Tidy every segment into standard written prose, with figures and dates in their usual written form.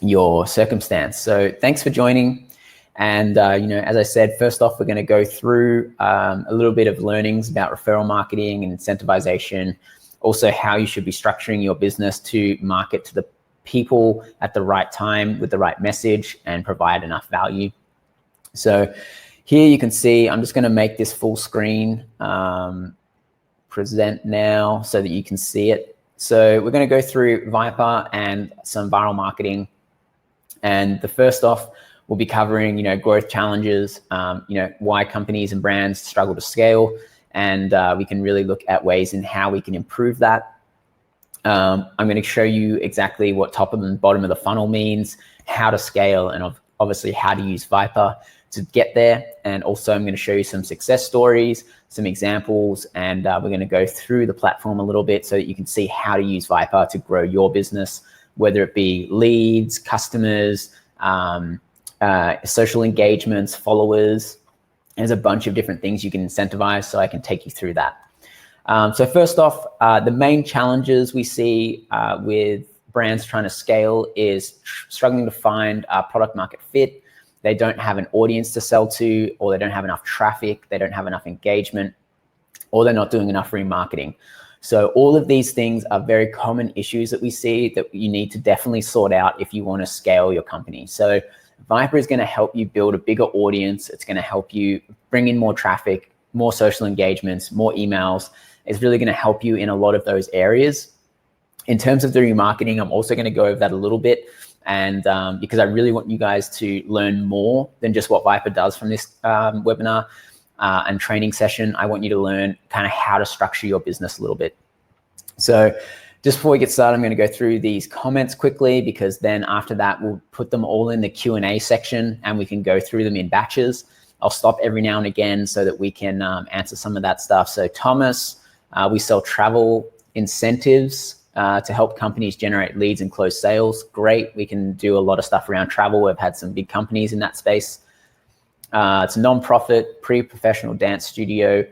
your circumstance. So thanks for joining. And, as I said, first off, we're going to go through a little bit of learnings about referral marketing and incentivization, also how you should be structuring your business to market to the people at the right time with the right message and provide enough value. So here you can see, I'm just going to make this full screen present now so that you can see it. So we're going to go through VYPER and some viral marketing. And the first off, we'll be covering, growth challenges, why companies and brands struggle to scale. And we can really look at ways in how we can improve that. I'm going to show you exactly what top and bottom of the funnel means, how to scale, and obviously how to use VYPER to get there. And also I'm going to show you some success stories, some examples, and we're going to go through the platform a little bit so that you can see how to use VYPER to grow your business, whether it be leads, customers, social engagements, followers. There's a bunch of different things you can incentivize, so I can take you through that. So first off, the main challenges we see with brands trying to scale is struggling to find product market fit. They don't have an audience to sell to, or they don't have enough traffic, they don't have enough engagement, or they're not doing enough remarketing. So all of these things are very common issues that we see that you need to definitely sort out if you want to scale your company. So VYPER is going to help you build a bigger audience. It's going to help you bring in more traffic, more social engagements, more emails. It's really going to help you in a lot of those areas. In terms of the remarketing, I'm also going to go over that a little bit. And because I really want you guys to learn more than just what VYPER does from this webinar and training session. I want you to learn kind of how to structure your business a little bit. So just before we get started, I'm going to go through these comments quickly, because then after that, we'll put them all in the Q&A section and we can go through them in batches. I'll stop every now and again so that we can answer some of that stuff. So Thomas, we sell travel incentives to help companies generate leads and close sales. Great. We can do a lot of stuff around travel. We've had some big companies in that space. It's a non-profit, pre-professional dance studio.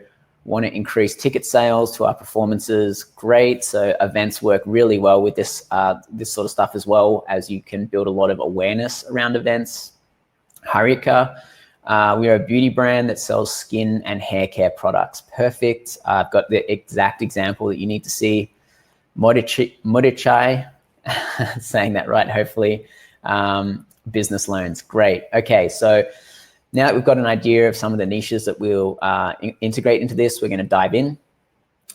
Want to increase ticket sales to our performances. Great. So events work really well with this sort of stuff, as well, as you can build a lot of awareness around events. Harika, we are a beauty brand that sells skin and hair care products. Perfect. I've got the exact example that you need to see. Modichai, saying that right, hopefully. Business loans. Great. Okay, so now that we've got an idea of some of the niches that we'll integrate into this, we're going to dive in.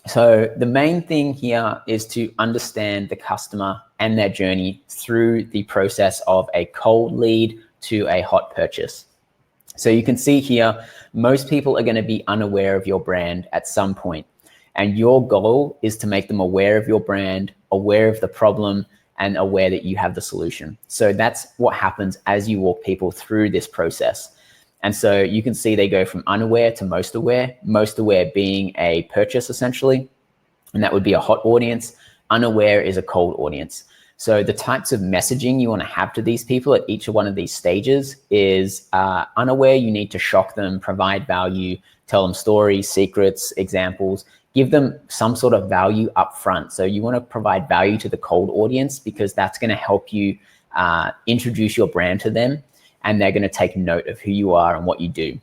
So the main thing here is to understand the customer and their journey through the process of a cold lead to a hot purchase. So you can see here, most people are going to be unaware of your brand at some point. And your goal is to make them aware of your brand, aware of the problem, and aware that you have the solution. So that's what happens as you walk people through this process. And so you can see they go from unaware to most aware being a purchase essentially, and that would be a hot audience. Unaware is a cold audience. So the types of messaging you want to have to these people at each one of these stages is unaware, you need to shock them, provide value, tell them stories, secrets, examples, give them some sort of value up front. So you want to provide value to the cold audience, because that's going to help you introduce your brand to them, and they're going to take note of who you are and what you do.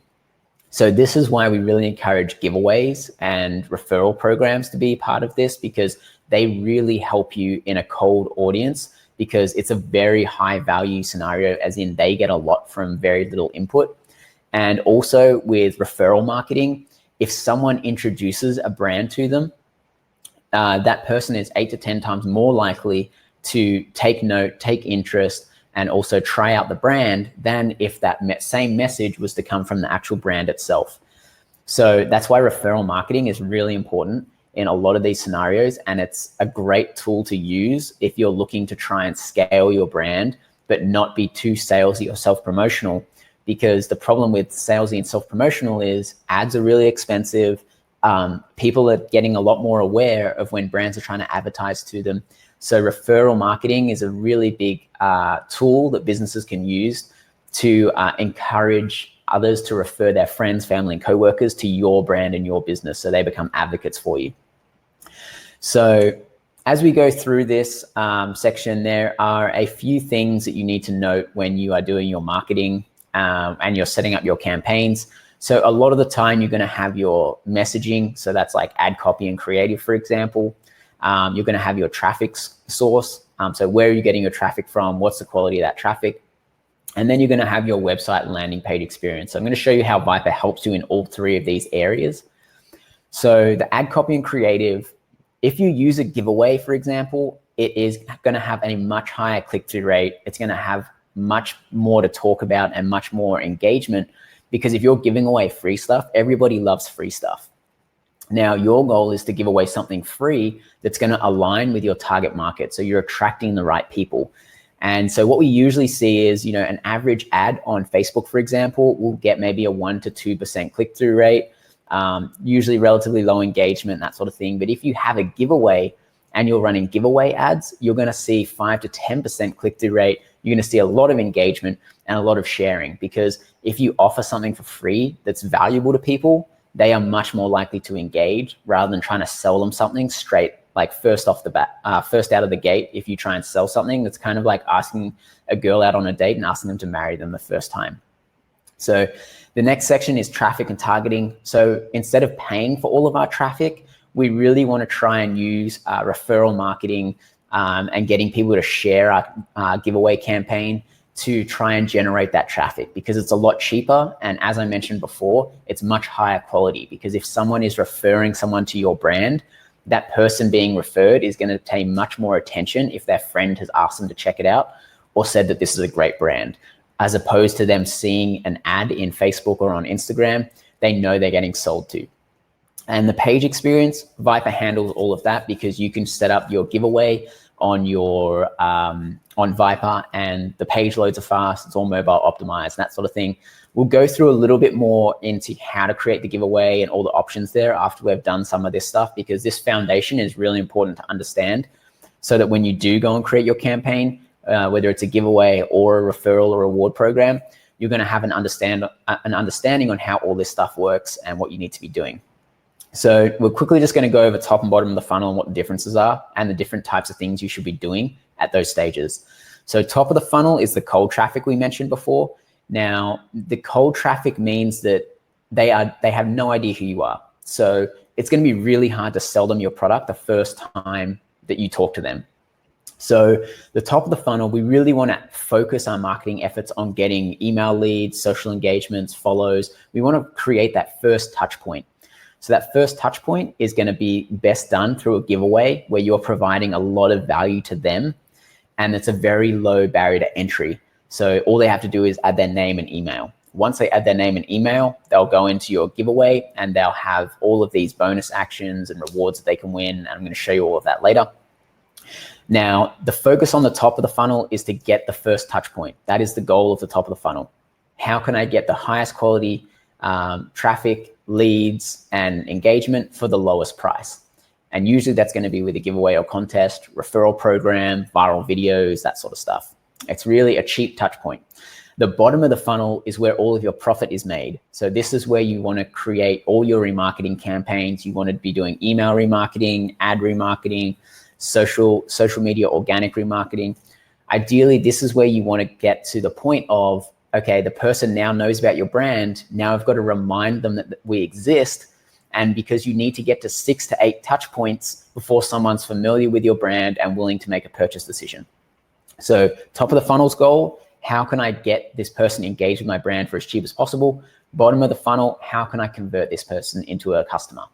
So this is why we really encourage giveaways and referral programs to be part of this, because they really help you in a cold audience, because it's a very high value scenario, as in they get a lot from very little input. And also with referral marketing, if someone introduces a brand to them, that person is 8 to 10 times more likely to take note, take interest, and also try out the brand than if that same message was to come from the actual brand itself. So that's why referral marketing is really important in a lot of these scenarios. And it's a great tool to use if you're looking to try and scale your brand, but not be too salesy or self-promotional. Because the problem with salesy and self-promotional is ads are really expensive. People are getting a lot more aware of when brands are trying to advertise to them. So referral marketing is a really big tool that businesses can use to encourage others to refer their friends, family, and coworkers to your brand and your business, so they become advocates for you. So as we go through this section, there are a few things that you need to note when you are doing your marketing and you're setting up your campaigns. So a lot of the time you're going to have your messaging. So that's like ad copy and creative, for example. You're going to have your traffic source. So where are you getting your traffic from? What's the quality of that traffic? And then you're going to have your website landing page experience. So I'm going to show you how VYPER helps you in all three of these areas. So the ad copy and creative, if you use a giveaway, for example, it is going to have a much higher click-through rate. It's going to have much more to talk about and much more engagement, because if you're giving away free stuff, everybody loves free stuff. Now, your goal is to give away something free that's going to align with your target market. So you're attracting the right people. And so what we usually see is, you know, an average ad on Facebook, for example, will get maybe a 1 to 2% click-through rate, usually relatively low engagement, that sort of thing. But if you have a giveaway and you're running giveaway ads, you're going to see 5 to 10% click-through rate. You're going to see a lot of engagement and a lot of sharing, because if you offer something for free that's valuable to people, they are much more likely to engage rather than trying to sell them something straight, like first off the bat, first out of the gate. If you try and sell something, that's kind of like asking a girl out on a date and asking them to marry them the first time. So the next section is traffic and targeting. So instead of paying for all of our traffic, we really want to try and use referral marketing and getting people to share our giveaway campaign to try and generate that traffic, because it's a lot cheaper. And as I mentioned before, it's much higher quality, because if someone is referring someone to your brand, that person being referred is going to pay much more attention if their friend has asked them to check it out or said that this is a great brand, as opposed to them seeing an ad in Facebook or on Instagram. They know they're getting sold to. And the page experience, VYPER handles all of that, because you can set up your giveaway on your on VYPER, and the page loads are fast. It's all mobile optimized, that sort of thing. We'll go through a little bit more into how to create the giveaway and all the options there after we've done some of this stuff, because this foundation is really important to understand, so that when you do go and create your campaign, whether it's a giveaway or a referral or reward program, you're going to have an understanding on how all this stuff works and what you need to be doing. So we're quickly just going to go over top and bottom of the funnel and what the differences are and the different types of things you should be doing at those stages. So top of the funnel is the cold traffic we mentioned before. Now, the cold traffic means that they have no idea who you are. So it's going to be really hard to sell them your product the first time that you talk to them. So the top of the funnel, we really want to focus our marketing efforts on getting email leads, social engagements, follows. We want to create that first touch point. So that first touch point is going to be best done through a giveaway where you're providing a lot of value to them, and it's a very low barrier to entry. So all they have to do is add their name and email. Once they add their name and email, they'll go into your giveaway and they'll have all of these bonus actions and rewards that they can win. And I'm going to show you all of that later. Now, the focus on the top of the funnel is to get the first touch point. That is the goal of the top of the funnel. How can I get the highest quality traffic, leads, and engagement for the lowest price? And usually that's going to be with a giveaway or contest, referral program, viral videos, that sort of stuff. It's really a cheap touch point. The bottom of the funnel is where all of your profit is made. So this is where you want to create all your remarketing campaigns. You want to be doing email remarketing, ad remarketing, social media, organic remarketing. Ideally, this is where you want to get to the point of, okay, the person now knows about your brand. Now I've got to remind them that we exist. And because you need to get to 6 to 8 touch points before someone's familiar with your brand and willing to make a purchase decision. So top of the funnel's goal, how can I get this person engaged with my brand for as cheap as possible? Bottom of the funnel, how can I convert this person into a customer?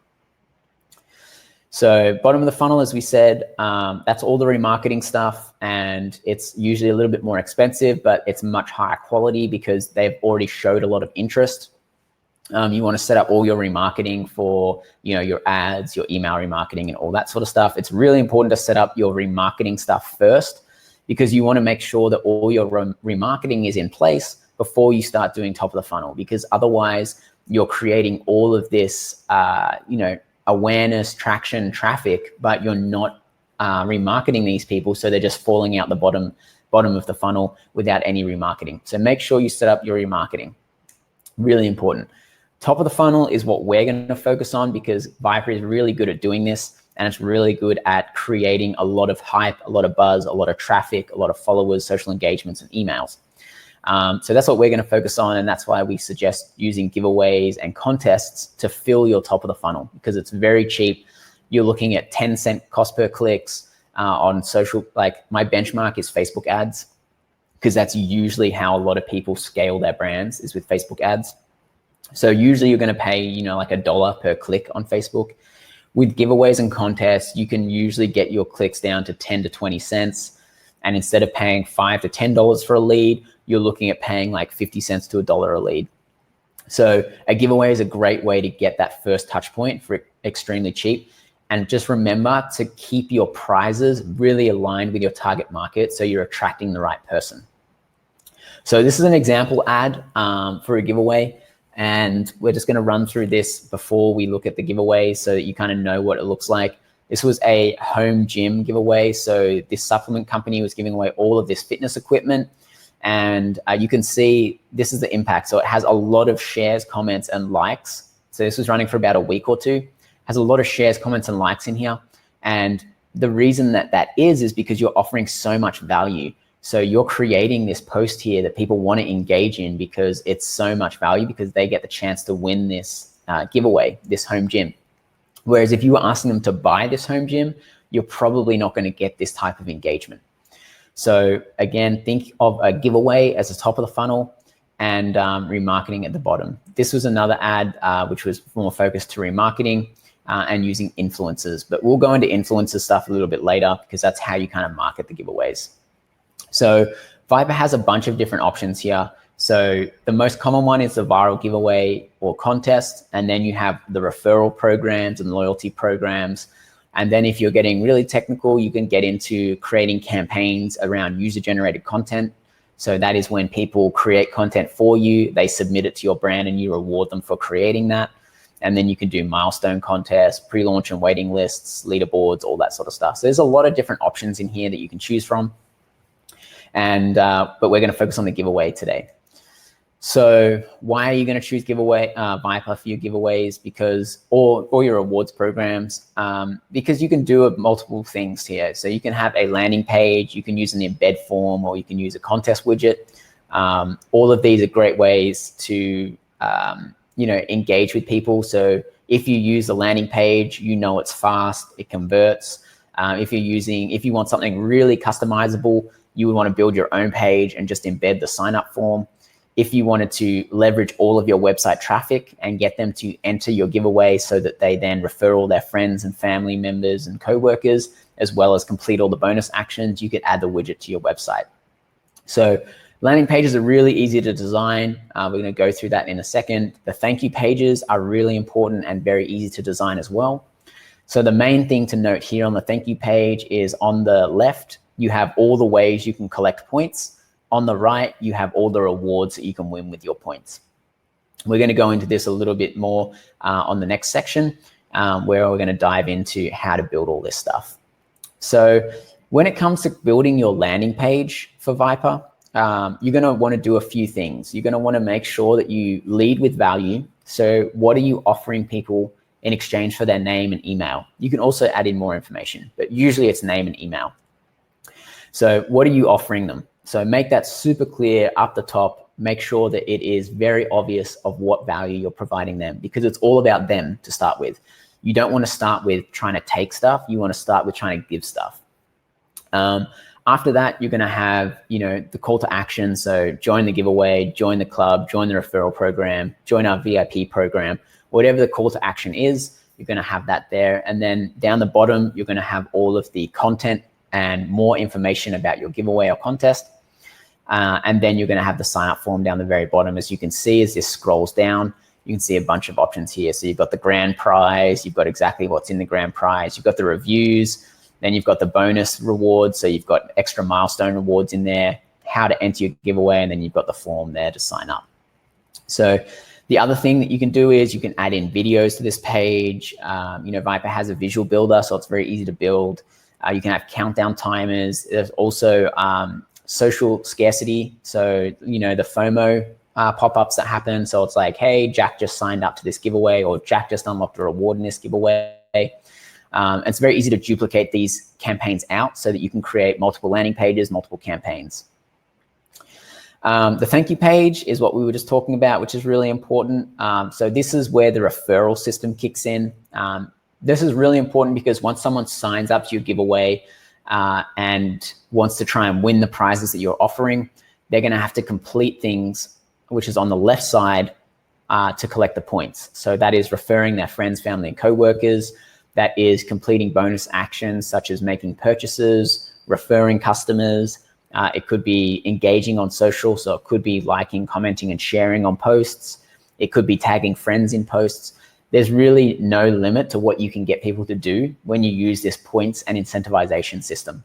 So bottom of the funnel, as we said, that's all the remarketing stuff, and it's usually a little bit more expensive, but it's much higher quality because they've already showed a lot of interest. You want to set up all your remarketing for, your ads, your email remarketing, and all that sort of stuff. It's really important to set up your remarketing stuff first, because you want to make sure that all your remarketing is in place before you start doing top of the funnel, because otherwise you're creating all of this, awareness, traction, traffic, but you're not remarketing these people. So they're just falling out the bottom of the funnel without any remarketing. So make sure you set up your remarketing. Really important. Top of the funnel is what we're going to focus on, because VYPER is really good at doing this. and it's really good at creating a lot of hype, a lot of buzz, a lot of traffic, a lot of followers, social engagements, and emails. So that's what we're going to focus on, and that's why we suggest using giveaways and contests to fill your top of the funnel, because it's very cheap. You're looking at 10-cent cost per clicks on social. Like, my benchmark is Facebook ads, because that's usually how a lot of people scale their brands, is with Facebook ads. So usually you're going to pay, you know, like $1 per click on Facebook. With giveaways and contests, you can usually get your clicks down to 10 to 20 cents. And instead of paying $5 to $10 for a lead, you're looking at paying like 50 cents to $1 a lead. So a giveaway is a great way to get that first touch point for extremely cheap. And just remember to keep your prizes really aligned with your target market, so you're attracting the right person. So this is an example ad for a giveaway, and we're just going to run through this before we look at the giveaway so that you kind of know what it looks like. This was a home gym giveaway. So this supplement company was giving away all of this fitness equipment, and you can see this is the impact. So it has a lot of shares, comments, and likes. So this was running for about a week or two. Has a lot of shares, comments, and likes in here. And the reason that that is because you're offering so much value. So you're creating this post here that people want to engage in because it's so much value, because they get the chance to win this giveaway, this home gym. Whereas if you were asking them to buy this home gym, you're probably not going to get this type of engagement. So again, think of a giveaway as the top of the funnel and remarketing at the bottom. This was another ad which was more focused to remarketing and using influencers, but we'll go into influencer stuff a little bit later, because that's how you kind of market the giveaways. So VYPER has a bunch of different options here. So the most common one is the viral giveaway or contest. And then you have the referral programs and loyalty programs. And then if you're getting really technical, you can get into creating campaigns around user-generated content. So that is when people create content for you, they submit it to your brand, and you reward them for creating that. And then you can do milestone contests, pre-launch and waiting lists, leaderboards, all that sort of stuff. So there's a lot of different options in here that you can choose from. And but we're going to focus on the giveaway today. So why are you going to choose VYPER for your giveaways? Because or your rewards programs? Because you can do multiple things here. So you can have a landing page, you can use an embed form, or you can use a contest widget. All of these are great ways to engage with people. So if you use the landing page, you know it's fast, it converts. If you want something really customizable, you would want to build your own page and just embed the sign up form. If you wanted to leverage all of your website traffic and get them to enter your giveaway so that they then refer all their friends and family members and coworkers, as well as complete all the bonus actions, you could add the widget to your website. So landing pages are really easy to design. We're going to go through that in a second. The thank you pages are really important and very easy to design as well. So the main thing to note here on the thank you page is on the left, you have all the ways you can collect points. On the right, you have all the rewards that you can win with your points. We're going to go into this a little bit more on the next section, where we're going to dive into how to build all this stuff. So when it comes to building your landing page for VYPER, you're going to want to do a few things. You're going to want to make sure that you lead with value. So what are you offering people in exchange for their name and email? You can also add in more information, but usually it's name and email. So what are you offering them? So make that super clear up the top. Make sure that it is very obvious of what value you're providing them, because it's all about them to start with. You don't want to start with trying to take stuff. You want to start with trying to give stuff. After that, you're going to have, the call to action. So join the giveaway, join the club, join the referral program, join our VIP program, whatever the call to action is, you're going to have that there. And then down the bottom, you're going to have all of the content and more information about your giveaway or contest. And then you're going to have the sign up form down the very bottom. As you can see, as this scrolls down, you can see a bunch of options here. So you've got the grand prize, you've got exactly what's in the grand prize, you've got the reviews, then you've got the bonus rewards. So you've got extra milestone rewards in there, how to enter your giveaway, and then you've got the form there to sign up. So the other thing that you can do is you can add in videos to this page. VYPER has a visual builder, so it's very easy to build. You can have countdown timers. There's also social scarcity. So, the FOMO pop-ups that happen. So it's like, hey, Jack just signed up to this giveaway, or Jack just unlocked a reward in this giveaway. It's very easy to duplicate these campaigns out so that you can create multiple landing pages, multiple campaigns. The thank you page is what we were just talking about, which is really important. So this is where the referral system kicks in. This is really important because once someone signs up to your giveaway and wants to try and win the prizes that you're offering, they're going to have to complete things, which is on the left side, to collect the points. So that is referring their friends, family, and coworkers. That is completing bonus actions such as making purchases, referring customers. It could be engaging on social, so it could be liking, commenting, and sharing on posts. It could be tagging friends in posts. There's really no limit to what you can get people to do when you use this points and incentivization system.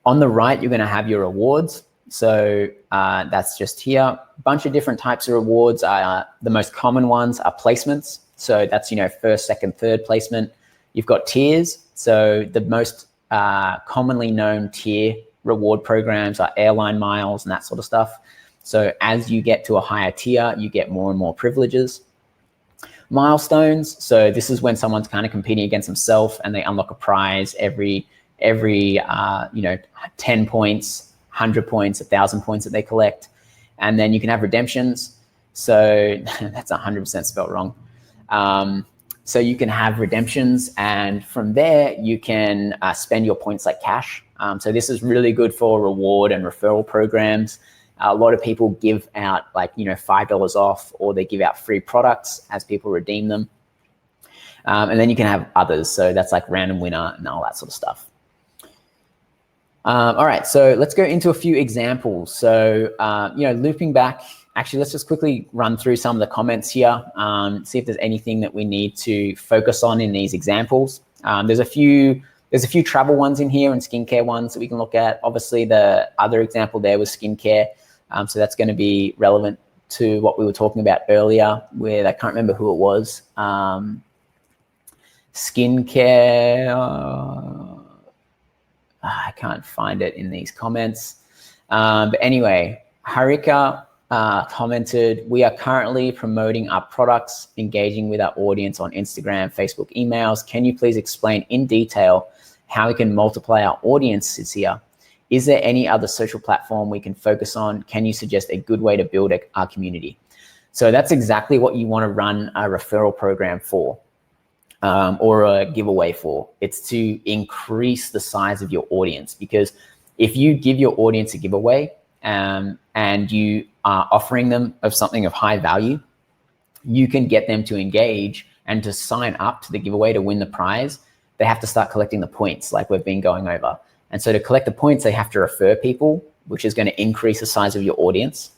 On the right, you're going to have your rewards. So that's just here. A bunch of different types of rewards. The most common ones are placements. So that's, first, second, third placement. You've got tiers. So the most commonly known tier reward programs are airline miles and that sort of stuff. So as you get to a higher tier, you get more and more privileges. Milestones. So this is when someone's kind of competing against themselves and they unlock a prize every 10 points, 100 points, 1,000 points that they collect. And then you can have redemptions. So that's 100% spelled wrong. So you can have redemptions, and from there you can spend your points like cash. So this is really good for reward and referral programs. A lot of people give out $5 off, or they give out free products as people redeem them. And then you can have others. So that's like random winner and all that sort of stuff. All right, so let's go into a few examples. So, looping back, actually, let's just quickly run through some of the comments here, see if there's anything that we need to focus on in these examples. There's a few travel ones in here and skincare ones that we can look at. Obviously, the other example there was skincare. So that's going to be relevant to what we were talking about earlier with, I can't remember who it was. Skincare, I can't find it in these comments. But anyway, Harika commented, we are currently promoting our products, engaging with our audience on Instagram, Facebook, emails. Can you please explain in detail how we can multiply our audiences here? Is there any other social platform we can focus on? Can you suggest a good way to build our community? So that's exactly what you want to run a referral program for, or a giveaway for. It's to increase the size of your audience, because if you give your audience a giveaway and you are offering them of something of high value, you can get them to engage and to sign up to the giveaway to win the prize. They have to start collecting the points like we've been going over. And so to collect the points, they have to refer people, which is going to increase the size of your audience.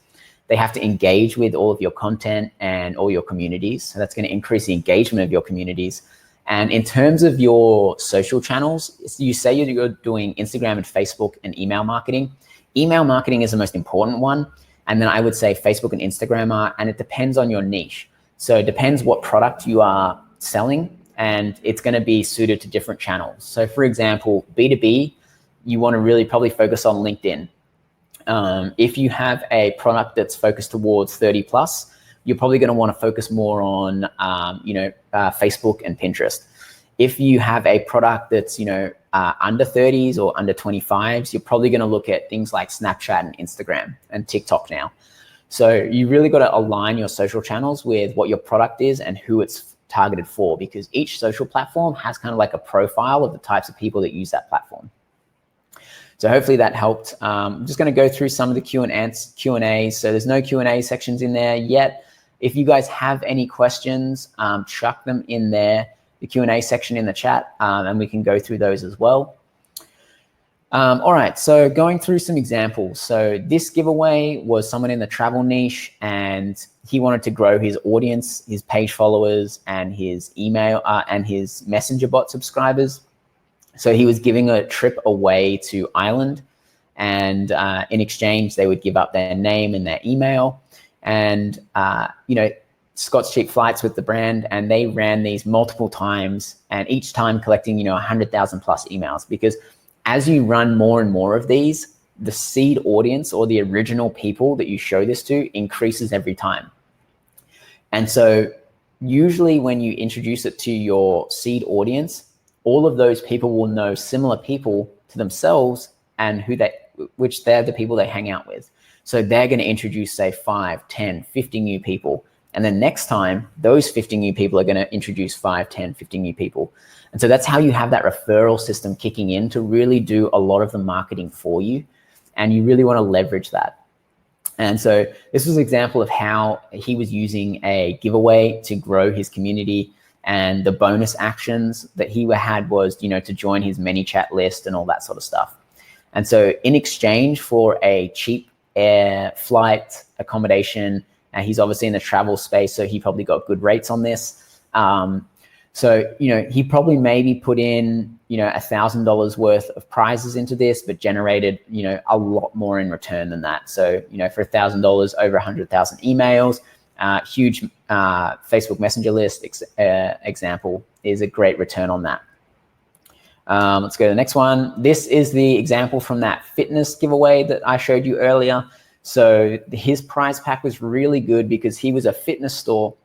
They have to engage with all of your content and all your communities. So that's going to increase the engagement of your communities. And in terms of your social channels, you say you're doing Instagram and Facebook and email marketing. Email marketing is the most important one. And then I would say Facebook and Instagram are, and it depends on your niche. So it depends what product you are selling, and it's going to be suited to different channels. So for example, B2B, you want to really probably focus on LinkedIn. If you have a product that's focused towards 30 plus, you're probably going to want to focus more on, Facebook and Pinterest. If you have a product that's, under 30s or under 25s, you're probably going to look at things like Snapchat and Instagram and TikTok now. So you really got to align your social channels with what your product is and who it's targeted for, because each social platform has kind of like a profile of the types of people that use that platform. So hopefully that helped. I'm just going to go through some of the Q&As. So there's no Q&A sections in there yet. If you guys have any questions, chuck them in there, the Q&A section in the chat, and we can go through those as well. All right, so going through some examples. So this giveaway was someone in the travel niche, and he wanted to grow his audience, his page followers, and his email and his messenger bot subscribers. So he was giving a trip away to Ireland, and in exchange, they would give up their name and their email, and Scott's Cheap Flights with the brand, and they ran these multiple times, and each time collecting 100,000 plus emails, because as you run more and more of these, the seed audience or the original people that you show this to increases every time. And so usually when you introduce it to your seed audience, all of those people will know similar people to themselves and which they're the people they hang out with. So they're going to introduce, say, 5, 10, 50 new people. And then next time, those 50 new people are going to introduce 5, 10, 50 new people. And so that's how you have that referral system kicking in to really do a lot of the marketing for you. And you really want to leverage that. And so this was an example of how he was using a giveaway to grow his community. And the bonus actions that he had was, to join his ManyChat list and all that sort of stuff. And so in exchange for a cheap air flight accommodation, and he's obviously in the travel space, so he probably got good rates on this. So, he probably maybe put in, $1,000 worth of prizes into this, but generated, a lot more in return than that. So, for $1,000, over 100,000 emails, huge Facebook Messenger list example is a great return on that. Let's go to the next one. This is the example from that fitness giveaway that I showed you earlier. So his prize pack was really good because he was a fitness store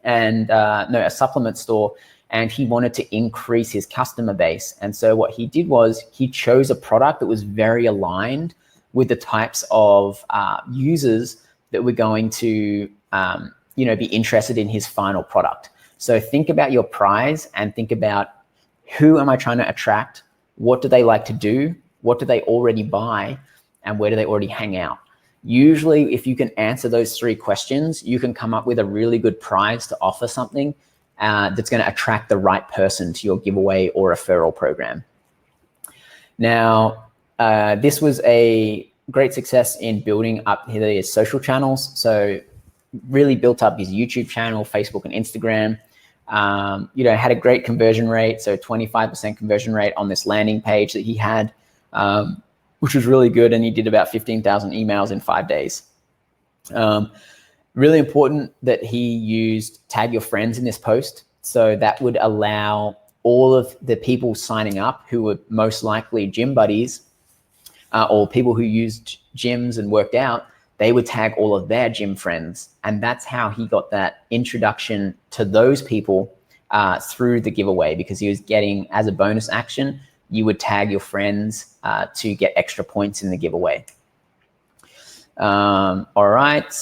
and a supplement store, and he wanted to increase his customer base. And so what he did was he chose a product that was very aligned with the types of users that were going to be interested in his final product. So think about your prize and think about, who am I trying to attract? What do they like to do? What do they already buy? And where do they already hang out? Usually, if you can answer those 3 questions, you can come up with a really good prize to offer something that's going to attract the right person to your giveaway or referral program. Now, this was a great success in building up his social channels. So really built up his YouTube channel, Facebook and Instagram. Had a great conversion rate. So 25% conversion rate on this landing page that he had, which was really good. And he did about 15,000 emails in 5 days. Really important that he used tag your friends in this post. So that would allow all of the people signing up who were most likely gym buddies or people who used gyms and worked out, they would tag all of their gym friends. And that's how he got that introduction to those people through the giveaway, because he was getting, as a bonus action, you would tag your friends to get extra points in the giveaway. All right,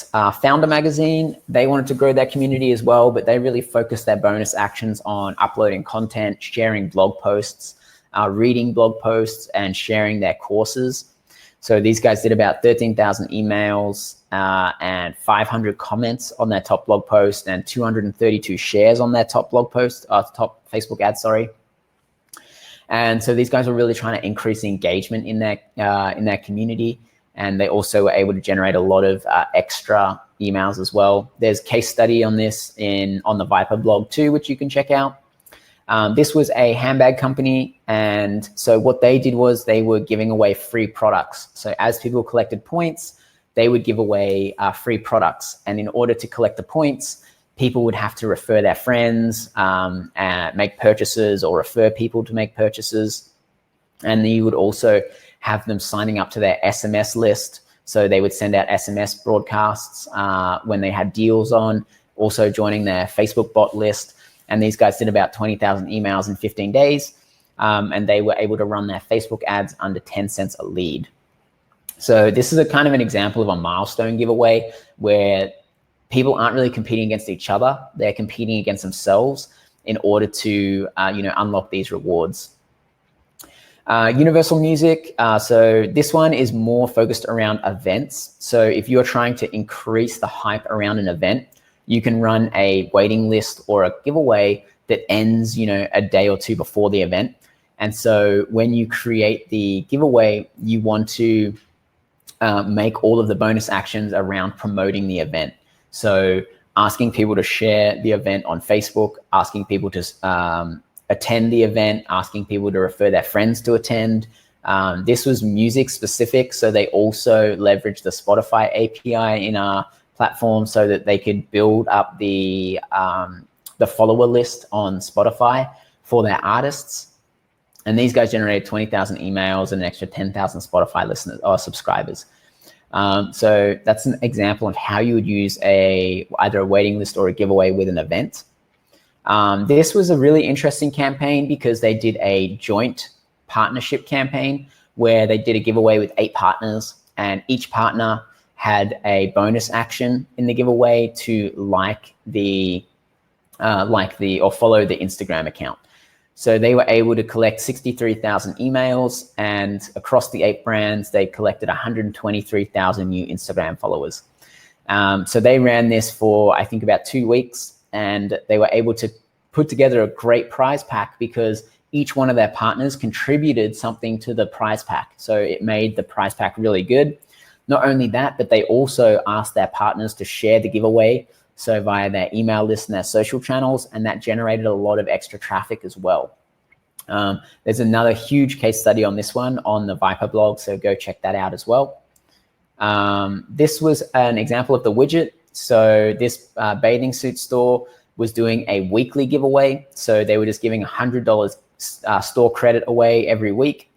Founder Magazine, they wanted to grow their community as well, but they really focused their bonus actions on uploading content, sharing blog posts, reading blog posts, and sharing their courses. So these guys did about 13,000 emails and 500 comments on their top blog post and 232 shares on their top blog post, top Facebook ad, sorry. And so these guys were really trying to increase the engagement in their community. And they also were able to generate a lot of extra emails as well. There's a case study on this on the VYPER blog too, which you can check out. This was a handbag company, and so what they did was they were giving away free products. So as people collected points, they would give away free products. And in order to collect the points, people would have to refer their friends, and make purchases or refer people to make purchases. And you would also have them signing up to their SMS list. So they would send out SMS broadcasts when they had deals on, also joining their Facebook bot list. And these guys did about 20,000 emails in 15 days. And they were able to run their Facebook ads under 10 cents a lead. So this is a kind of an example of a milestone giveaway where people aren't really competing against each other. They're competing against themselves in order to unlock these rewards. Universal Music. So this one is more focused around events. So if you're trying to increase the hype around an event, you can run a waiting list or a giveaway that ends, a day or two before the event. And so when you create the giveaway, you want to make all of the bonus actions around promoting the event. So asking people to share the event on Facebook, asking people to attend the event, asking people to refer their friends to attend. This was music specific, so they also leveraged the Spotify API in our platform so that they could build up the follower list on Spotify for their artists. And these guys generated 20,000 emails and an extra 10,000 Spotify listeners or subscribers. So that's an example of how you would use either a waiting list or a giveaway with an event. This was a really interesting campaign because they did a joint partnership campaign where they did a giveaway with 8 partners, and each partner had a bonus action in the giveaway to or follow the Instagram account. So they were able to collect 63,000 emails, and across the 8 brands, they collected 123,000 new Instagram followers. So they ran this for, I think, about 2 weeks, and they were able to put together a great prize pack because each one of their partners contributed something to the prize pack. So it made the prize pack really good. Not only that, but they also asked their partners to share the giveaway, so via their email list and their social channels, and that generated a lot of extra traffic as well. There's another huge case study on this one on the VYPER blog, so go check that out as well. This was an example of the widget. So this bathing suit store was doing a weekly giveaway. So they were just giving $100 store credit away every week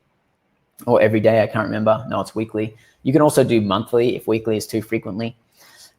or every day. I can't remember. No, it's weekly. You can also do monthly if weekly is too frequently.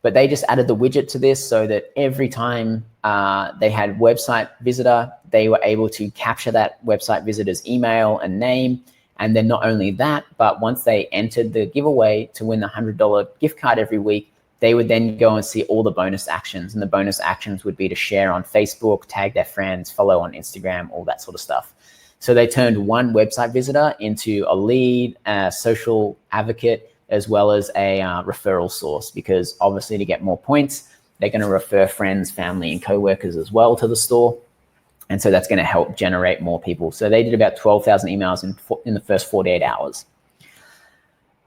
But they just added the widget to this so that every time they had website visitor, they were able to capture that website visitor's email and name. And then not only that, but once they entered the giveaway to win the $100 gift card every week, they would then go and see all the bonus actions. And the bonus actions would be to share on Facebook, tag their friends, follow on Instagram, all that sort of stuff. So they turned one website visitor into a lead, a social advocate, as well as a referral source, because obviously to get more points, they're going to refer friends, family, and coworkers as well to the store. And so that's going to help generate more people. So they did about 12,000 emails in the first 48 hours.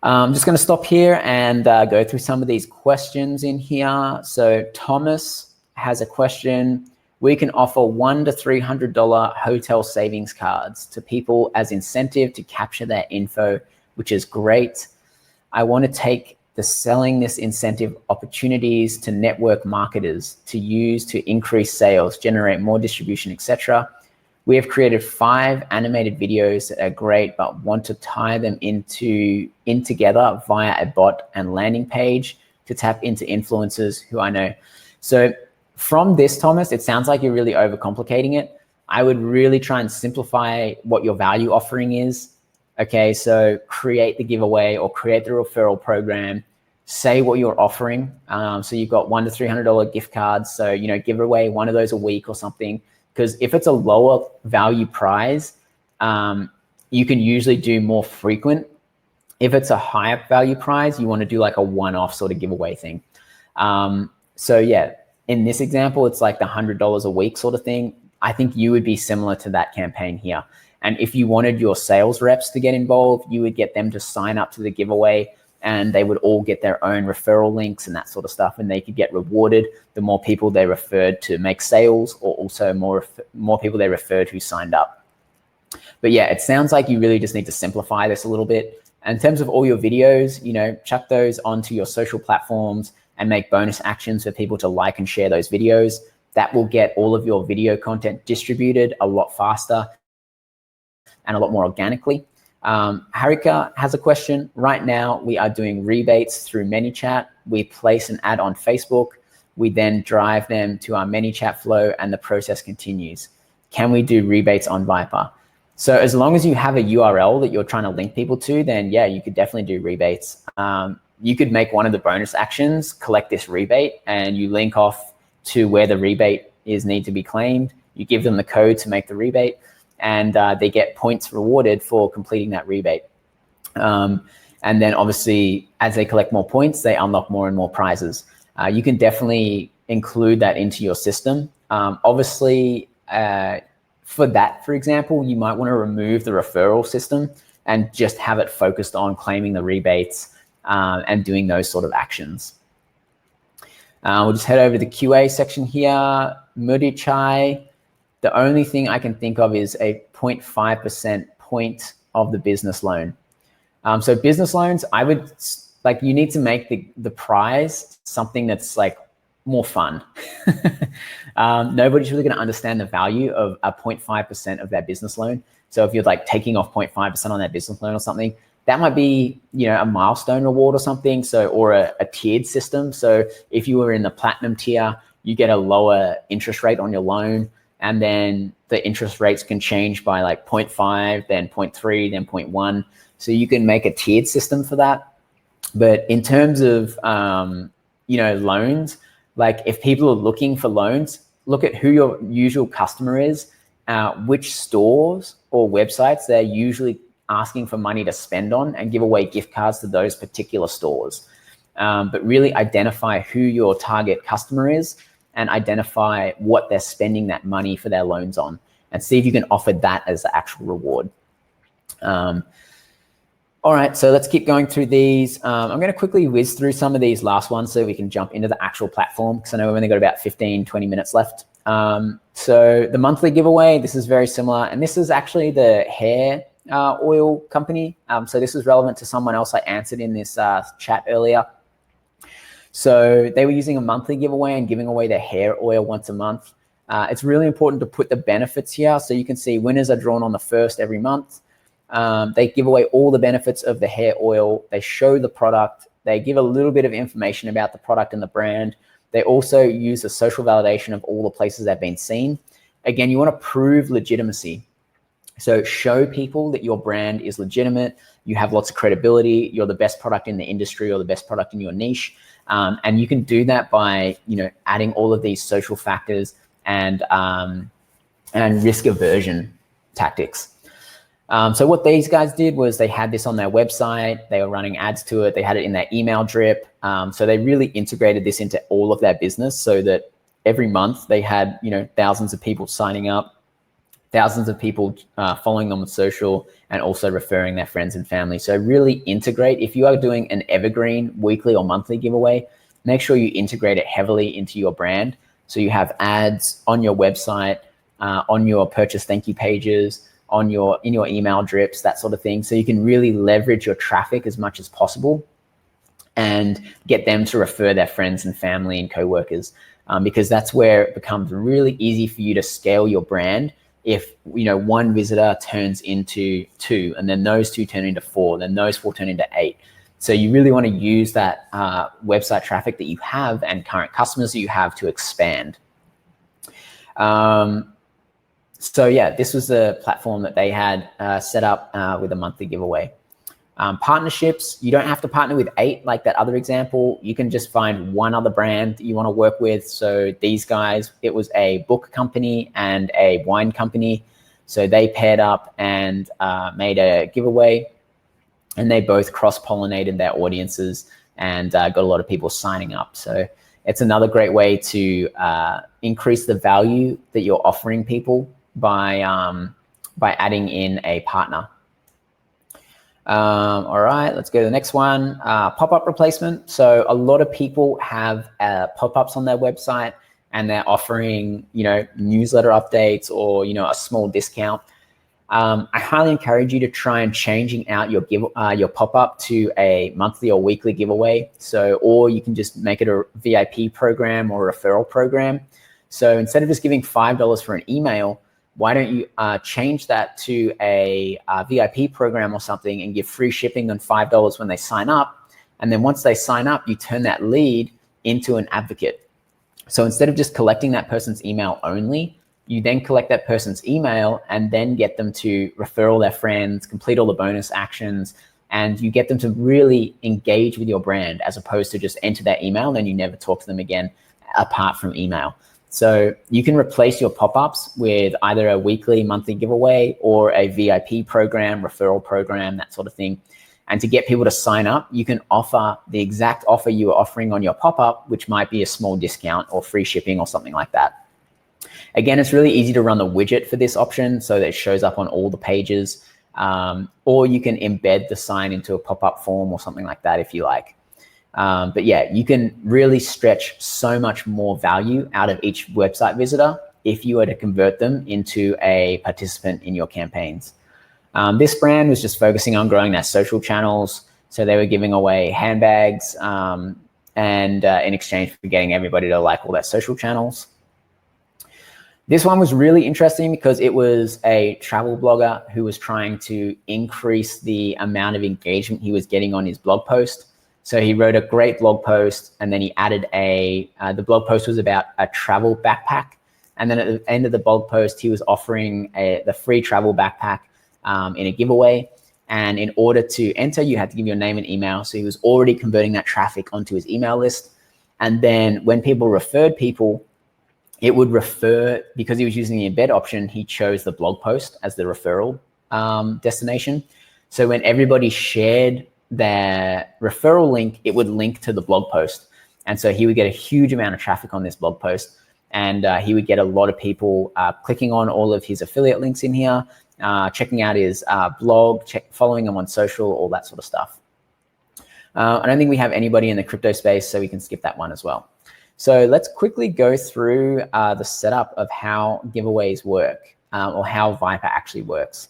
I'm just going to stop here and go through some of these questions in here. So Thomas has a question. We can offer $100 to $300 hotel savings cards to people as incentive to capture their info, which is great. I want to take the selling this incentive opportunities to network marketers to use to increase sales, generate more distribution, etc. We have created 5 animated videos that are great, but want to tie them in together via a bot and landing page to tap into influencers who I know. So from this, Thomas, it sounds like you're really overcomplicating it. I would really try and simplify what your value offering is. Okay, so create the giveaway or create the referral program. Say what you're offering. So you've got $100 to $300 gift cards. So, give away one of those a week or something. Because if it's a lower value prize, you can usually do more frequent. If it's a higher value prize, you want to do like a one-off sort of giveaway thing. So yeah, in this example, it's like the $100 a week sort of thing. I think you would be similar to that campaign here. And if you wanted your sales reps to get involved, you would get them to sign up to the giveaway, and they would all get their own referral links and that sort of stuff. And they could get rewarded the more people they referred to make sales, or also more people they referred who signed up. But yeah, it sounds like you really just need to simplify this a little bit. And in terms of all your videos, chuck those onto your social platforms and make bonus actions for people to like and share those videos. That will get all of your video content distributed a lot faster and a lot more organically. Harika has a question. Right now, we are doing rebates through ManyChat. We place an ad on Facebook. We then drive them to our ManyChat flow, and the process continues. Can we do rebates on VYPER? So as long as you have a URL that you're trying to link people to, then yeah, you could definitely do rebates. You could make one of the bonus actions, collect this rebate, and you link off to where the rebate need to be claimed. You give them the code to make the rebate, and they get points rewarded for completing that rebate. And then obviously, as they collect more points, they unlock more and more prizes. You can definitely include that into your system. Obviously, for that, for example, you might want to remove the referral system and just have it focused on claiming the rebates and doing those sort of actions. We'll just head over to the QA section here. Mudichai. The only thing I can think of is a 0.5% point of the business loan. So business loans, I would you need to make the prize something that's like more fun. Nobody's really going to understand the value of a 0.5% of their business loan. So if you're like taking off 0.5% on their business loan or something, that might be, a milestone reward or something. So, or a tiered system. So if you were in the platinum tier, you get a lower interest rate on your loan. and then the interest rates can change by like 0.5, then 0.3, then 0.1. So you can make a tiered system for that. But in terms of, loans, like if people are looking for loans, look at who your usual customer is, which stores or websites they're usually asking for money to spend on, and give away gift cards to those particular stores. But really identify who your target customer is and identify what they're spending that money for their loans on, and see if you can offer that as the actual reward. All right, so let's keep going through these. I'm going to quickly whiz through some of these last ones so we can jump into the actual platform, because I know we've only got about 15, 20 minutes left. So the monthly giveaway, this is very similar. And this is actually the hair oil company. So this is relevant to someone else I answered in this chat earlier. So they were using a monthly giveaway and giving away their hair oil once a month. It's really important to put the benefits here. So you can see winners are drawn on the 1st every month. They give away all the benefits of the hair oil. They show the product. They give a little bit of information about the product and the brand. They also use the social validation of all the places they've been seen. Again, you want to prove legitimacy. So show people that your brand is legitimate. You have lots of credibility. You're the best product in the industry or the best product in your niche. And you can do that by, adding all of these social factors and risk aversion tactics. So what these guys did was they had this on their website. They were running ads to it. They had it in their email drip. So they really integrated this into all of their business, so that every month they had, thousands of people signing up, thousands of people following them on social, and also referring their friends and family. So really integrate. If you are doing an evergreen weekly or monthly giveaway, make sure you integrate it heavily into your brand. So you have ads on your website, on your purchase thank you pages, in your email drips, that sort of thing. So you can really leverage your traffic as much as possible and get them to refer their friends and family and coworkers, because that's where it becomes really easy for you to scale your brand. If one visitor turns into 2, and then those 2 turn into 4, then those 4 turn into 8. So you really want to use that website traffic that you have and current customers that you have to expand. So yeah, this was the platform that they had set up with a monthly giveaway. Partnerships, you don't have to partner with 8 like that other example. You can just find one other brand that you want to work with. So these guys, it was a book company and a wine company. So they paired up and made a giveaway, and they both cross-pollinated their audiences and got a lot of people signing up. So it's another great way to increase the value that you're offering people by adding in a partner. All right, let's go to the next one. Pop-up replacement. So a lot of people have pop-ups on their website, and they're offering, newsletter updates or, a small discount. I highly encourage you to try and changing out your pop-up to a monthly or weekly giveaway. So, or you can just make it a VIP program or a referral program. So instead of just giving $5 for an email, why don't you change that to a VIP program or something and give free shipping on $5 when they sign up? And then once they sign up, you turn that lead into an advocate. So instead of just collecting that person's email only, you then collect that person's email and then get them to refer all their friends, complete all the bonus actions, and you get them to really engage with your brand, as opposed to just enter their email and then you never talk to them again apart from email. So you can replace your pop-ups with either a weekly, monthly giveaway or a VIP program, referral program, that sort of thing. And to get people to sign up, you can offer the exact offer you were offering on your pop-up, which might be a small discount or free shipping or something like that. Again, it's really easy to run the widget for this option so that it shows up on all the pages, or you can embed the sign into a pop-up form or something like that if you like. But yeah, you can really stretch so much more value out of each website visitor if you were to convert them into a participant in your campaigns. This brand was just focusing on growing their social channels. So they were giving away handbags and in exchange for getting everybody to like all their social channels. This one was really interesting because it was a travel blogger who was trying to increase the amount of engagement he was getting on his blog post. So he wrote a great blog post, and then he added the blog post was about a travel backpack. And then at the end of the blog post, he was offering the free travel backpack in a giveaway. And in order to enter, you had to give your name and email. So he was already converting that traffic onto his email list. And then when people referred people, it would refer, because he was using the embed option, he chose the blog post as the referral destination. So when everybody shared their referral link, it would link to the blog post. And so he would get a huge amount of traffic on this blog post. And he would get a lot of people clicking on all of his affiliate links in here, checking out his blog, following him on social, all that sort of stuff. I don't think we have anybody in the crypto space, so we can skip that one as well. So let's quickly go through the setup of how giveaways work, or how VYPER actually works.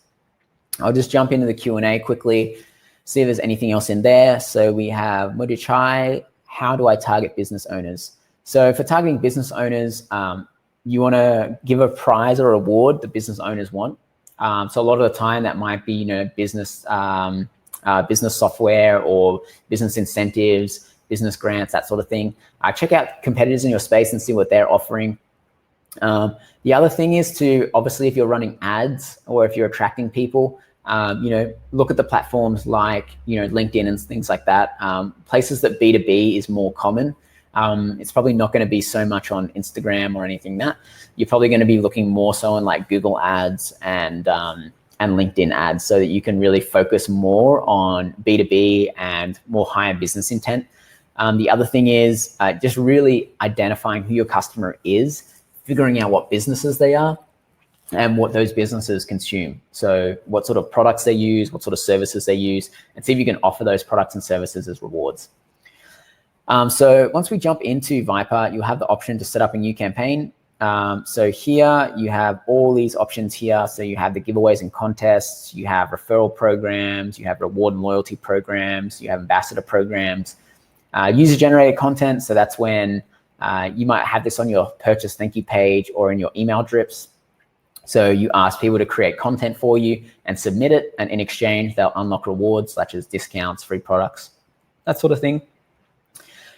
I'll just jump into the Q&A quickly, see if there's anything else in there. So we have Mudichai, how do I target business owners? So for targeting business owners, you want to give a prize or reward the business owners want. So a lot of the time that might be, business software or business incentives, business grants, that sort of thing. Check out competitors in your space and see what they're offering. The other thing is to, obviously, if you're running ads or if you're attracting people, look at the platforms like, LinkedIn and things like that. Places that B2B is more common. It's probably not going to be so much on Instagram or anything that. You're probably going to be looking more so on like Google ads and LinkedIn ads, so that you can really focus more on B2B and more higher business intent. The other thing is just really identifying who your customer is, figuring out what businesses they are and what those businesses consume. So what sort of products they use, what sort of services they use, and see if you can offer those products and services as rewards. So once we jump into VYPER, you'll have the option to set up a new campaign. So here you have all these options here. So you have the giveaways and contests, you have referral programs, you have reward and loyalty programs, you have ambassador programs, user-generated content. So that's when you might have this on your purchase thank you page or in your email drips. So you ask people to create content for you and submit it, and in exchange, they'll unlock rewards such as discounts, free products, that sort of thing.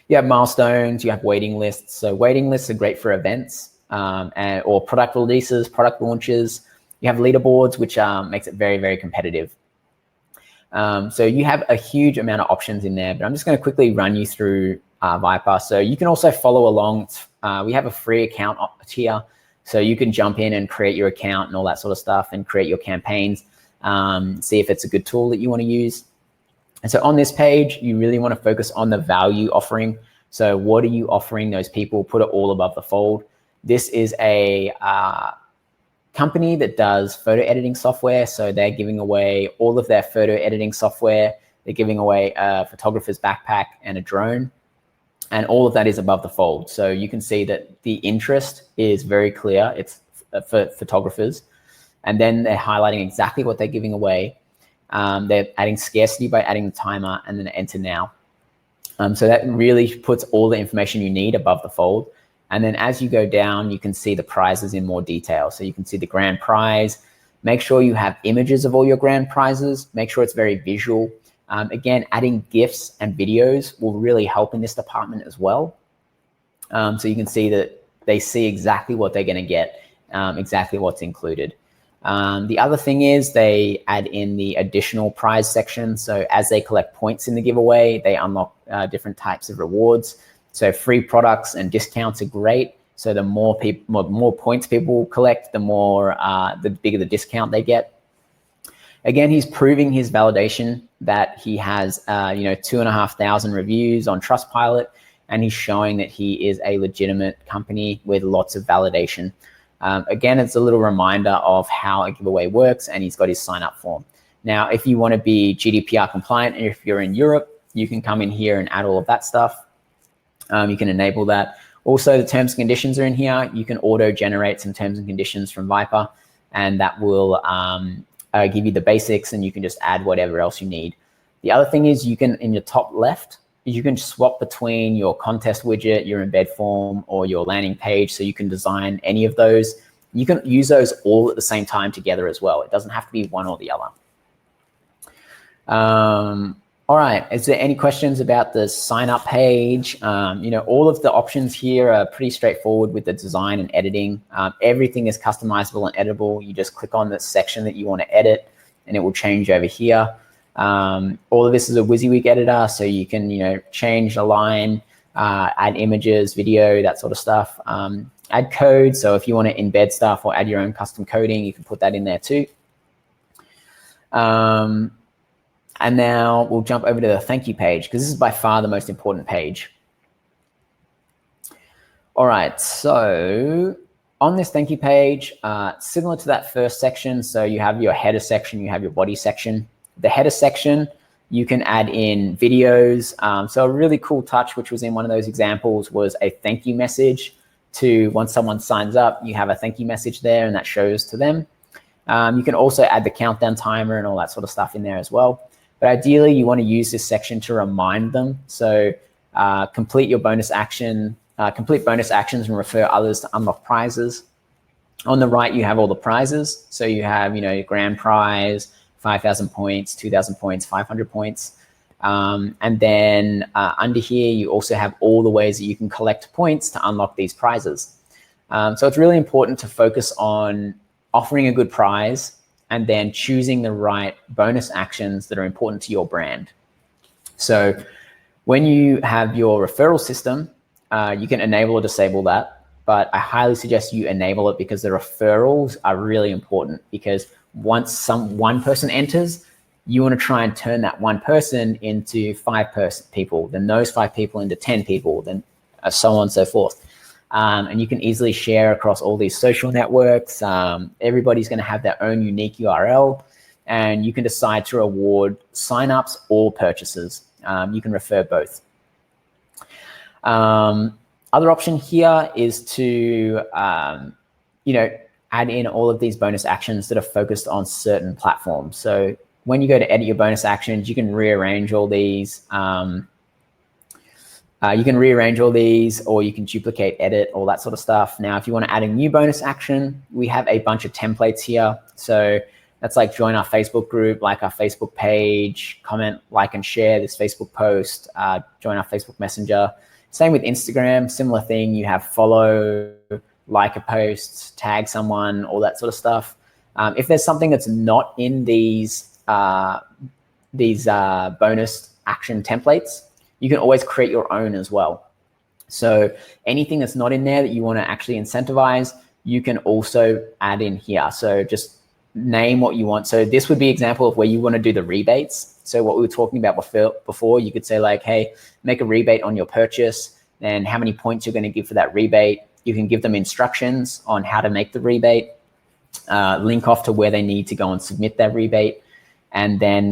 You have milestones, you have waiting lists. So waiting lists are great for events or product releases, product launches. You have leaderboards, which makes it very, very competitive. So you have a huge amount of options in there, but I'm just going to quickly run you through VYPER. So you can also follow along. We have a free account tier, so you can jump in and create your account and all that sort of stuff and create your campaigns, see if it's a good tool that you want to use. And so on this page, you really want to focus on the value offering. So what are you offering those people? Put it all above the fold. This is a company that does photo editing software. So they're giving away all of their photo editing software. They're giving away a photographer's backpack and a drone. And all of that is above the fold. So you can see that the interest is very clear. It's for photographers. And then they're highlighting exactly what they're giving away. They're adding scarcity by adding the timer and then enter now. So that really puts all the information you need above the fold. And then as you go down, you can see the prizes in more detail. So you can see the grand prize. Make sure you have images of all your grand prizes. Make sure it's very visual. Again, adding GIFs and videos will really help in this department as well. So you can see that they see exactly what they're going to get, exactly what's included. The other thing is they add in the additional prize section. So as they collect points in the giveaway, they unlock different types of rewards. So free products and discounts are great. So the more points people collect, the bigger the discount they get. Again, he's proving his validation that he has 2,500 reviews on Trustpilot, and he's showing that he is a legitimate company with lots of validation. Again, it's a little reminder of how a giveaway works, and he's got his sign up form. Now, if you want to be GDPR compliant, and if you're in Europe, you can come in here and add all of that stuff. You can enable that. Also, the terms and conditions are in here. You can auto-generate some terms and conditions from VYPER, and that will give you the basics, and you can just add whatever else you need. The other thing is you can, in your top left, you can swap between your contest widget, your embed form, or your landing page. So you can design any of those. You can use those all at the same time together as well. It doesn't have to be one or the other. All right, is there any questions about the sign up page? All of the options here are pretty straightforward with the design and editing. Everything is customizable and editable. You just click on the section that you want to edit and it will change over here. All of this is a WYSIWYG editor, so you can, change a line, add images, video, that sort of stuff. Add code, so if you want to embed stuff or add your own custom coding, you can put that in there too. And now we'll jump over to the thank you page, because this is by far the most important page. All right, so on this thank you page, similar to that first section, so you have your header section, you have your body section. The header section, you can add in videos. So a really cool touch, which was in one of those examples, was a thank you message to once someone signs up, you have a thank you message there and that shows to them. You can also add the countdown timer and all that sort of stuff in there as well. But ideally, you want to use this section to remind them. So complete your bonus action, complete bonus actions and refer others to unlock prizes. On the right, you have all the prizes. So you have, your grand prize, 5,000 points, 2,000 points, 500 points. And then under here, you also have all the ways that you can collect points to unlock these prizes. So it's really important to focus on offering a good prize and then choosing the right bonus actions that are important to your brand. So when you have your referral system, you can enable or disable that, but I highly suggest you enable it because the referrals are really important, because once one person enters, you want to try and turn that one person into 5 people, then those 5 people into 10 people, then so on and so forth. And you can easily share across all these social networks. Everybody's going to have their own unique URL, and you can decide to reward signups or purchases. You can refer both. Other option here is to, add in all of these bonus actions that are focused on certain platforms. So when you go to edit your bonus actions, you can rearrange all these. Or you can duplicate, edit, all that sort of stuff. Now, if you want to add a new bonus action, we have a bunch of templates here. So that's like join our Facebook group, like our Facebook page, comment, like, and share this Facebook post, join our Facebook Messenger. Same with Instagram, similar thing. You have follow, like a post, tag someone, all that sort of stuff. If there's something that's not in these bonus action templates, you can always create your own as well. So anything that's not in there that you want to actually incentivize, you can also add in here. So just name what you want. So this would be an example of where you want to do the rebates. So what we were talking about before, you could say like, hey, make a rebate on your purchase and how many points you're going to give for that rebate. You can give them instructions on how to make the rebate, link off to where they need to go and submit that rebate. And then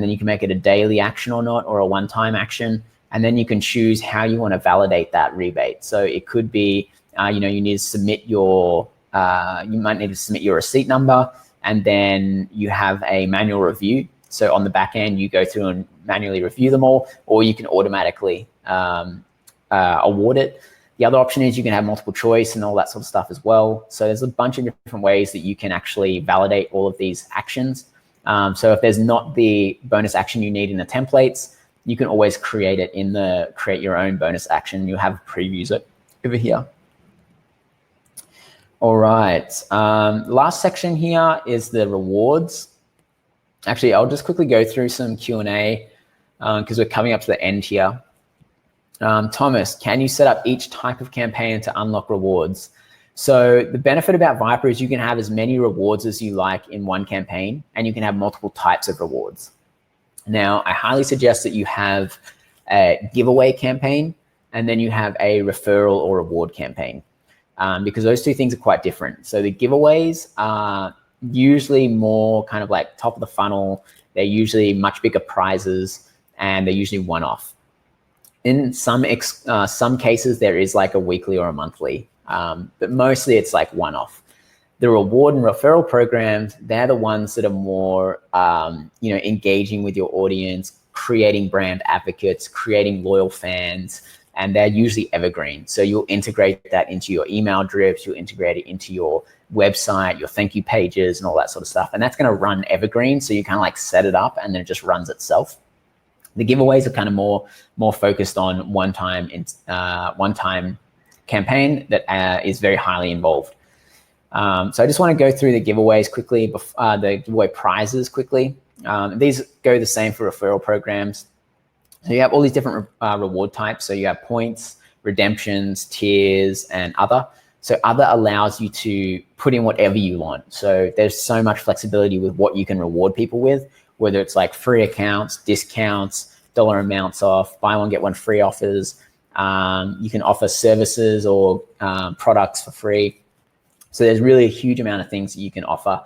you can make it a daily action or not, or a one-time action. And then you can choose how you want to validate that rebate. So it could be, you need to submit you might need to submit your receipt number, and then you have a manual review. So on the back end, you go through and manually review them all, or you can automatically award it. The other option is you can have multiple choice and all that sort of stuff as well. So there's a bunch of different ways that you can actually validate all of these actions. So if there's not the bonus action you need in the templates, you can always create it in the create your own bonus action. You'll have previews over here. All right. Last section here is the rewards. Actually, I'll just quickly go through some Q&A because we're coming up to the end here. Thomas, can you set up each type of campaign to unlock rewards? So the benefit about VYPER is you can have as many rewards as you like in one campaign, and you can have multiple types of rewards. Now, I highly suggest that you have a giveaway campaign, and then you have a referral or reward campaign, because those two things are quite different. So the giveaways are usually more kind of like top of the funnel. They're usually much bigger prizes, and they're usually one-off. In some cases, there is like a weekly or a monthly. But mostly it's like one-off. The reward and referral programs, they're the ones that are more, engaging with your audience, creating brand advocates, creating loyal fans, and they're usually evergreen. So you'll integrate that into your email drips, you'll integrate it into your website, your thank you pages and all that sort of stuff. And that's going to run evergreen. So you kind of like set it up and then it just runs itself. The giveaways are kind of more focused on one-time campaign that is very highly involved. So I just want to go through the giveaways quickly, the giveaway prizes quickly. These go the same for referral programs. So you have all these different reward types. So you have points, redemptions, tiers, and other. So other allows you to put in whatever you want. So there's so much flexibility with what you can reward people with, whether it's like free accounts, discounts, dollar amounts off, buy one, get one free offers. You can offer services or products for free. So there's really a huge amount of things that you can offer.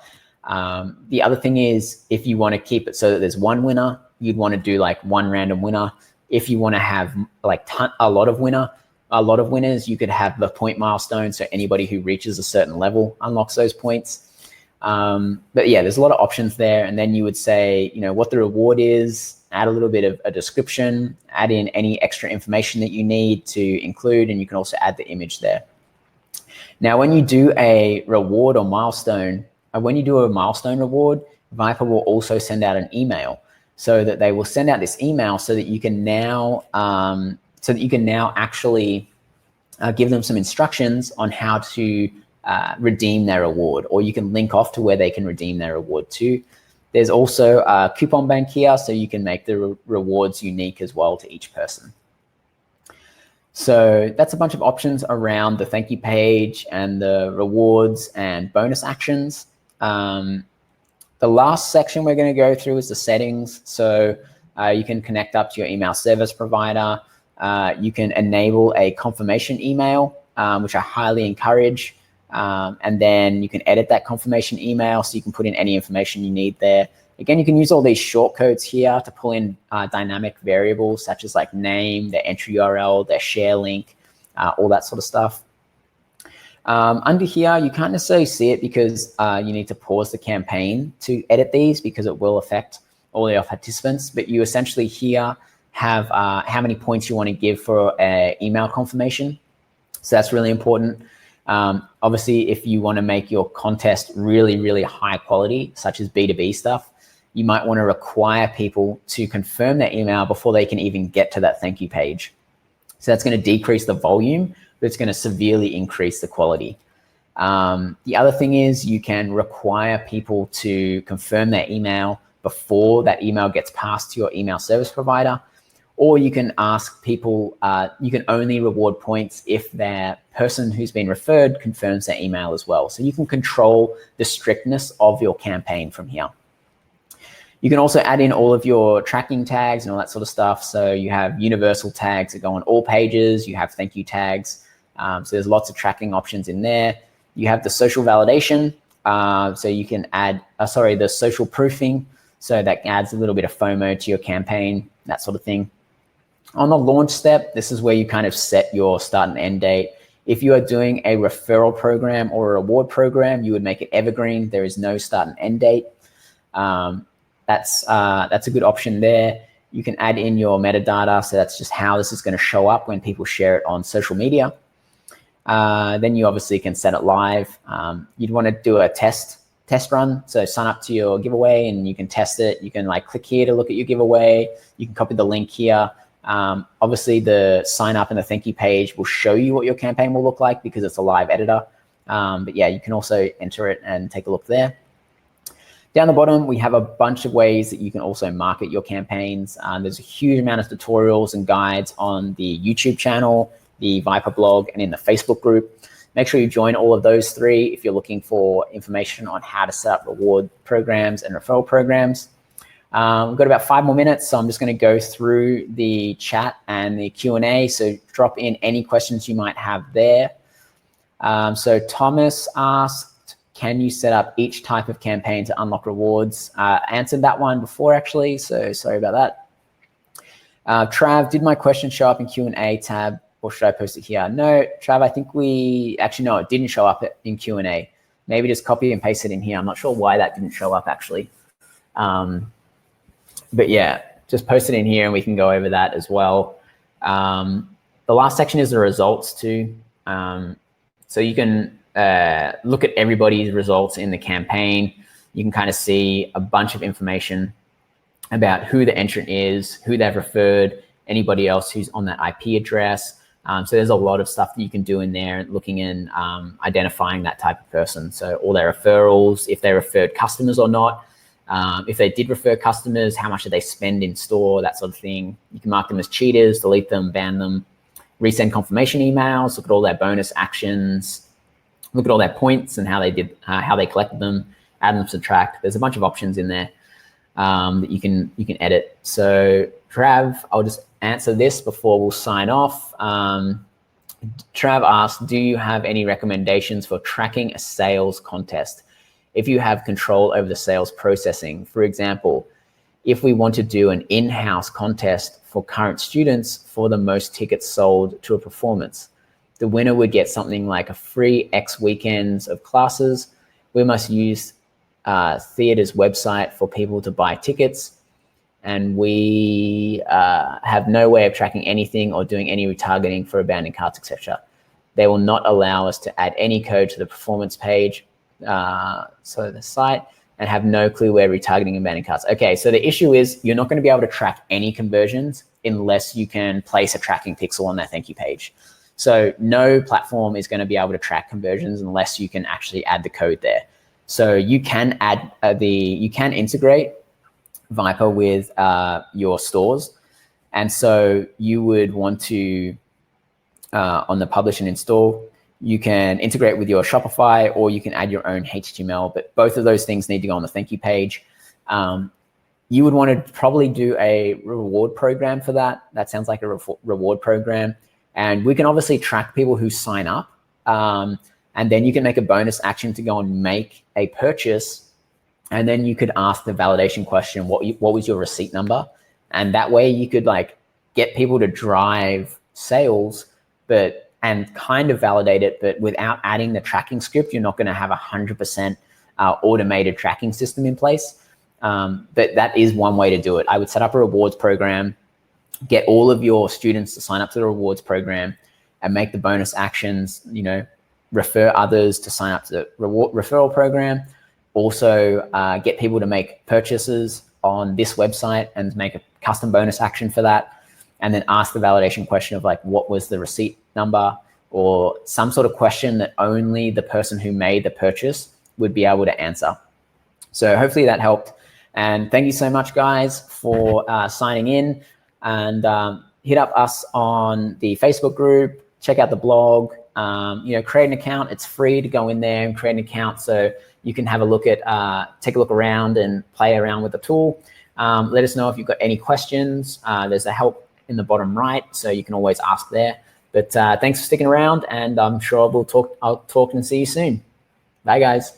The other thing is, if you want to keep it so that there's one winner, you'd want to do like one random winner. If you want to have like a lot of winners, you could have the point milestone. So anybody who reaches a certain level unlocks those points. But yeah, there's a lot of options there. And then you would say, you know, what the reward is, add a little bit of a description, add in any extra information that you need to include, and you can also add the image there. Now, when you do a reward or milestone, when you do a milestone reward, VYPER will also send out an email, so that they will send out this email so that you can now actually give them some instructions on how to redeem their reward, or you can link off to where they can redeem their reward to. There's also a coupon bank here, so you can make the rewards unique as well to each person. So that's a bunch of options around the thank you page and the rewards and bonus actions. The last section we're going to go through is the settings. So you can connect up to your email service provider. You can enable a confirmation email, which I highly encourage. And then you can edit that confirmation email, so you can put in any information you need there. Again, you can use all these shortcodes here to pull in dynamic variables such as like name, their entry URL, their share link, all that sort of stuff. Under here, you can't necessarily see it because you need to pause the campaign to edit these, because it will affect all your participants. But you essentially here have how many points you want to give for an email confirmation. So that's really important. Obviously, if you want to make your contest really, really high quality, such as B2B stuff, you might want to require people to confirm their email before they can even get to that thank you page. So that's going to decrease the volume, but it's going to severely increase the quality. The other thing is, you can require people to confirm their email before that email gets passed to your email service provider. Or you can ask people, you can only reward points if their person who's been referred confirms their email as well. So you can control the strictness of your campaign from here. You can also add in all of your tracking tags and all that sort of stuff. So you have universal tags that go on all pages. You have thank you tags. So there's lots of tracking options in there. You have the social validation. So you can add, the social proofing. So that adds a little bit of FOMO to your campaign, that sort of thing. On the launch step, this is where you kind of set your start and end date. If you are doing a referral program or a reward program, you would make it evergreen. There is no start and end date. That's a good option there. You can add in your metadata. So that's just how this is going to show up when people share it on social media. Then you obviously can set it live. You'd want to do a test run. So sign up to your giveaway and you can test it. You can like click here to look at your giveaway. You can copy the link here. Obviously the sign up and the thank you page will show you what your campaign will look like because it's a live editor. But yeah, you can also enter it and take a look there. Down the bottom, we have a bunch of ways that you can also market your campaigns. There's a huge amount of tutorials and guides on the YouTube channel, the VYPER blog, and in the Facebook group. Make sure you join all of those three if you're looking for information on how to set up reward programs and referral programs. We've got about 5 more minutes, so I'm just going to go through the chat and the Q&A. So drop in any questions you might have there. So Thomas asked, can you set up each type of campaign to unlock rewards? Answered that one before, actually, so sorry about that. Trav, did my question show up in Q&A tab, or should I post it here? No, Trav, I think no, it didn't show up in Q&A. Maybe just copy and paste it in here. I'm not sure why that didn't show up, actually. But yeah, just post it in here and we can go over that as well. The last section is the results too. So you can look at everybody's results in the campaign. You can kind of see a bunch of information about who the entrant is, who they've referred, anybody else who's on that IP address. So there's a lot of stuff that you can do in there, looking in identifying that type of person. So all their referrals, if they referred customers or not, if they did refer customers, how much did they spend in store, that sort of thing. You can mark them as cheaters, delete them, ban them, resend confirmation emails, look at all their bonus actions, look at all their points and how they did, how they collected them, add them, subtract. There's a bunch of options in there that you can edit. So Trav, I'll just answer this before we'll sign off. Trav asks, do you have any recommendations for tracking a sales contest if you have control over the sales processing? For example, if we want to do an in-house contest for current students for the most tickets sold to a performance, the winner would get something like a free X weekends of classes. We must use theatre's website for people to buy tickets, and we have no way of tracking anything or doing any retargeting for abandoned carts, etc. They will not allow us to add any code to the performance page, so the site, and have no clue where retargeting abandoned carts. Okay, so the issue is you're not going to be able to track any conversions unless you can place a tracking pixel on that thank you page. So no platform is going to be able to track conversions unless you can actually add the code there. So you can add you can integrate VYPER with your stores. And so you would want to, on the publish and install, you can integrate with your Shopify, or you can add your own HTML, but both of those things need to go on the thank you page. You would want to probably do a reward program for that. That sounds like a reward program. And we can obviously track people who sign up. And then you can make a bonus action to go and make a purchase. And then you could ask the validation question, what was your receipt number? And that way you could like get people to drive sales, and kind of validate it, but without adding the tracking script. You're not going to have 100% automated tracking system in place. But that is one way to do it. I would set up a rewards program, get all of your students to sign up to the rewards program, and make the bonus actions, refer others to sign up to the referral program. Also get people to make purchases on this website and make a custom bonus action for that. And then ask the validation question of like, what was the receipt number, or some sort of question that only the person who made the purchase would be able to answer. So hopefully that helped. And thank you so much, guys, for signing in. And hit up us on the Facebook group, check out the blog, create an account. It's free to go in there and create an account so you can have a look at, take a look around and play around with the tool. Let us know if you've got any questions. There's a help in the bottom right, so you can always ask there. But thanks for sticking around, and I'm sure I'll talk and see you soon. Bye, guys.